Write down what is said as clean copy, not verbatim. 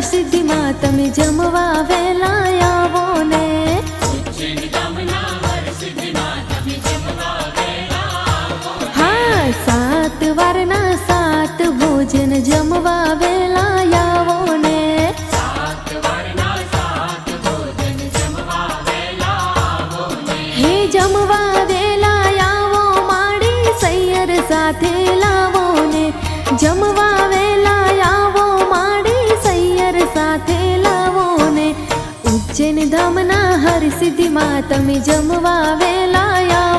સિદ્ધિમાં તમે જમવા વેલા આવો ને। હા, 7 વારના 7 ભોજન જમવા વેલા આવો ને। હે જમવા વેલા આવો માડી સૈયર સાથે લાવો ને। જમવા વેલા આવો માડી સૈયર સાથે લાવો ને। ઉજ્જૈન ધામના હર સિદ્ધિમાં તમે જમવા વેલા આવો।